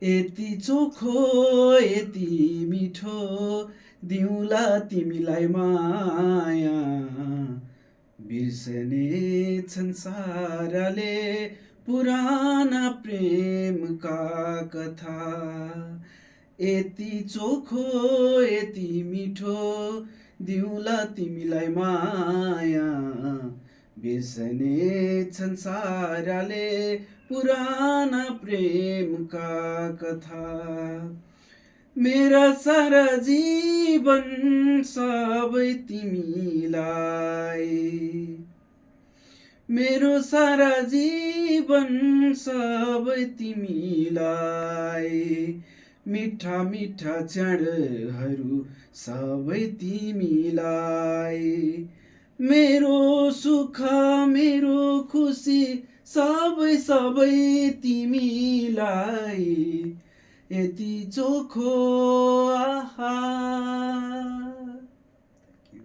यति चोखो यति मिठो दिउँला तिमीलाई माया बिर्सने छन् साराले पुराना प्रेमका कथा यति चोखो यति मिठो दिउँला तिमीलाई माया बिर्सने छन् साराले पुराना प्रेमका कथा मेरा सारा जीवन सबै तिमीलाई मेरो सारा जीवन सबै तिमीलाई मिठा मिठा क्षणहरू सबै तिमीलाई मेरो सुख मेरो खुसी सबै सबै तिमीलाई यति चोखो आहा